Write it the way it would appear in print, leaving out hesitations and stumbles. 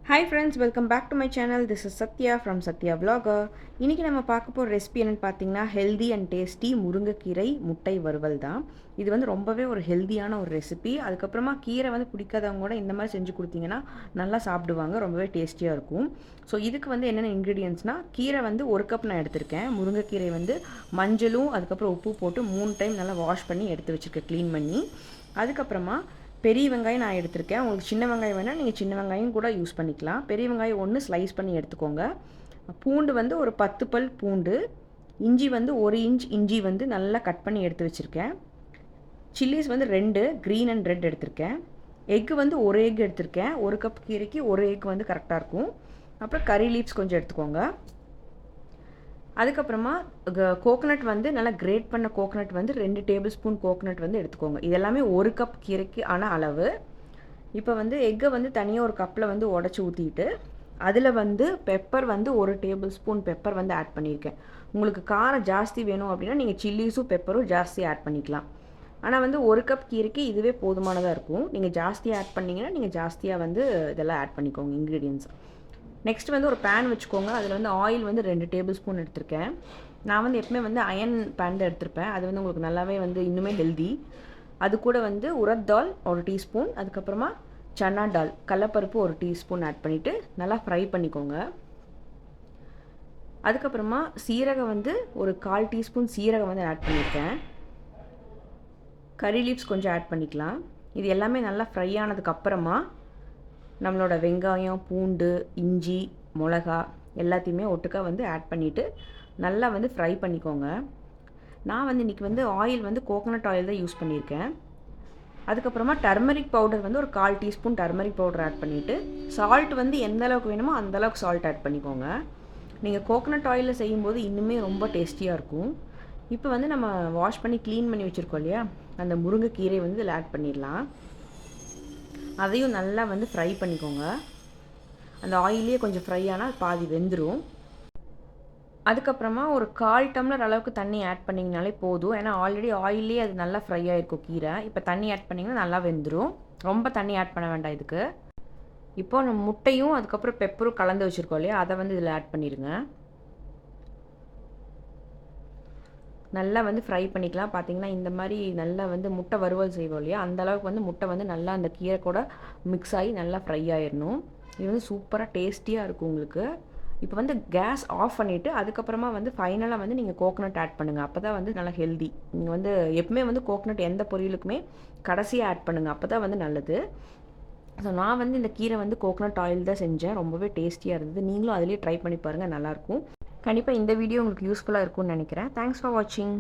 Hi friends, welcome back to my channel. This is Satya from Satya Vlogger. இன்றைக்கி நம்ம பார்க்க போகிற recipe என்னென்னு பார்த்தீங்கன்னா ஹெல்தி அண்ட் டேஸ்டி முருங்கைக்கீரை முட்டை வறுவல் தான். இது வந்து ரொம்பவே ஒரு ஹெல்தியான ஒரு ரெசிபி. அதுக்கப்புறமா கீரை வந்து பிடிக்காதவங்க கூட இந்த மாதிரி செஞ்சு கொடுத்தீங்கன்னா நல்லா சாப்பிடுவாங்க, ரொம்பவே டேஸ்டியாக இருக்கும். ஸோ இதுக்கு வந்து என்னென்ன இன்க்ரீடியன்ட்ஸ்னால், கீரை வந்து 1 கப் நான் எடுத்திருக்கேன். முருங்கைக்கீரை வந்து மஞ்சளும் அதுக்கப்புறம் உப்பு போட்டு 3 டைம் நல்லா வாஷ் பண்ணி எடுத்து வச்சுருக்கேன், க்ளீன் பண்ணி. அதுக்கப்புறமா பெரிய வெங்காயம் நான் எடுத்திருக்கேன். உங்களுக்கு சின்ன வெங்காயம் வேணால் நீங்கள் சின்ன வெங்காயம் கூட யூஸ் பண்ணிக்கலாம். பெரிய வெங்காயம் 1 ஸ்லைஸ் பண்ணி எடுத்துக்கோங்க. பூண்டு வந்து ஒரு 10 பல் பூண்டு, இஞ்சி வந்து 1 இன்ச் இஞ்சி வந்து நல்லா கட் பண்ணி எடுத்து வச்சுருக்கேன். சில்லிஸ் வந்து 2 க்ரீன் அண்ட் ரெட் எடுத்திருக்கேன். எக்கு வந்து 1 எக் எடுத்திருக்கேன். 1 கப் கீரைக்கு 1 எக் வந்து கரெக்டாக இருக்கும். அப்புறம் கறி லீவ்ஸ் கொஞ்சம் எடுத்துக்கோங்க. அதுக்கப்புறமா கோகனட் வந்து நல்லா கிரேட் பண்ண கோகனட் வந்து 2 டேபிள் ஸ்பூன் கோகனட் வந்து எடுத்துக்கோங்க. இதெல்லாமே 1 கப் கீரைக்கு ஆன அளவு. இப்போ வந்து எக்கை வந்து தனியாக ஒரு கப்பில் வந்து உடச்சி ஊற்றிட்டு அதில் வந்து பெப்பர் வந்து 1 டேபிள் ஸ்பூன் பெப்பர் வந்து ஆட் பண்ணியிருக்கேன். உங்களுக்கு காரம் ஜாஸ்தி வேணும் அப்படின்னா நீங்கள் சில்லிஸும் பெப்பரும் ஜாஸ்தி ஆட் பண்ணிக்கலாம். ஆனால் வந்து 1 கப் கீரைக்கு இதுவே போதுமானதாக இருக்கும். நீங்கள் ஜாஸ்தியாக ஆட் பண்ணிங்கன்னா நீங்கள் ஜாஸ்தியாக வந்து இதெல்லாம் ஆட் பண்ணிக்கோங்க இன்க்ரீடியன்ஸ். நெக்ஸ்ட் வந்து ஒரு பேன் வச்சுக்கோங்க. அதில் வந்து ஆயில் வந்து 2 டேபிள் ஸ்பூன் எடுத்திருக்கேன். நான் வந்து எப்பவுமே வந்து அயன் பேன் தான் எடுத்திருப்பேன். அது வந்து உங்களுக்கு நல்லாவே வந்து இன்னுமே ஹெல்தி. அது கூட வந்து உரத் தால் 1 டீஸ்பூன், அதுக்கப்புறமா சன்னா டால் கடலப்பருப்பு 1 டீஸ்பூன் ஆட் பண்ணிவிட்டு நல்லா ஃப்ரை பண்ணிக்கோங்க. அதுக்கப்புறமா சீரகம் வந்து ஒரு 1/4 டீஸ்பூன் சீரகம் வந்து ஆட் பண்ணியிருக்கேன். கறி லீவ்ஸ் கொஞ்சம் ஆட் பண்ணிக்கலாம். இது எல்லாமே நல்லா ஃப்ரை ஆனதுக்கப்புறமா நம்மளோட வெங்காயம், பூண்டு, இஞ்சி, மிளகா எல்லாத்தையுமே ஒட்டுக்கா வந்து ஆட் பண்ணிவிட்டு நல்லா வந்து ஃப்ரை பண்ணிக்கோங்க. நான் வந்து இன்றைக்கி வந்து ஆயில் வந்து கோகனட் ஆயில் தான் யூஸ் பண்ணியிருக்கேன். அதுக்கப்புறமா டர்மரிக் பவுடர் வந்து ஒரு 1/4 டீஸ்பூன் டர்மரிக் பவுடர் ஆட் பண்ணிவிட்டு சால்ட் வந்து எந்த அளவுக்கு வேணுமோ அந்தளவுக்கு சால்ட் ஆட் பண்ணிக்கோங்க. நீங்கள் கோகனட் ஆயிலில் செய்யும்போது இன்னுமே ரொம்ப டேஸ்டியாக இருக்கும். இப்போ வந்து நம்ம வாஷ் பண்ணி க்ளீன் பண்ணி வச்சுருக்கோம் இல்லையா, அந்த முருங்கைக்கீரை வந்து இதில் ஆட் பண்ணிடலாம். அதையும் நல்லா வந்து ஃப்ரை பண்ணிக்கோங்க. அந்த ஆயிலே கொஞ்சம் ஃப்ரை ஆனால் பாதி வெந்துடும். அதுக்கப்புறமா ஒரு 1/4 டம்ளர் அளவுக்கு தண்ணி ஆட் பண்ணிங்கனாலே போதும். ஏன்னா ஆல்ரெடி ஆயிலே அது நல்லா ஃப்ரை ஆகிருக்கும் கீரை. இப்போ தண்ணி ஆட் பண்ணிங்கன்னா நல்லா வெந்துடும். ரொம்ப தண்ணி ஆட் பண்ண வேண்டாம் இதுக்கு. இப்போ நம்ம முட்டையும் அதுக்கப்புறம் பெப்பரும் கலந்து வச்சுருக்கோம் இல்லையா, அதை வந்து இதில் ஆட் பண்ணிடுங்க. நல்லா வந்து ஃப்ரை பண்ணிக்கலாம். பார்த்திங்கன்னா இந்த மாதிரி நல்லா வந்து முட்டை வறுவல் செய்வோம் இல்லையா, அந்தளவுக்கு வந்து முட்டை வந்து நல்லா அந்த கீரை கூட மிக்ஸ் ஆகி நல்லா ஃப்ரை ஆயிடணும். இது வந்து சூப்பராக டேஸ்டியாக இருக்கும் உங்களுக்கு. இப்போ வந்து கேஸ் ஆஃப் பண்ணிவிட்டு அதுக்கப்புறமா வந்து ஃபைனலாக வந்து நீங்கள் கோகனட் ஆட் பண்ணுங்கள். அப்போ தான் வந்து நல்லா ஹெல்தி. நீங்கள் வந்து எப்பவுமே வந்து கோகனட் எந்த பொரியலுக்குமே கடைசியாக ஆட் பண்ணுங்கள், அப்போ தான் வந்து நல்லது. ஸோ நான் வந்து இந்த கீரை வந்து கோகனட் ஆயில் தான் செஞ்சேன். ரொம்பவே டேஸ்டியாக இருந்தது. நீங்களும் அதிலே ட்ரை பண்ணி பாருங்கள், நல்லாயிருக்கும். கண்டிப்பாக இந்த வீடியோ உங்களுக்கு யூஸ்ஃபுல்லாக இருக்கும்னு நினைக்கிறேன். தேங்க்ஸ் ஃபார் வாட்சிங்.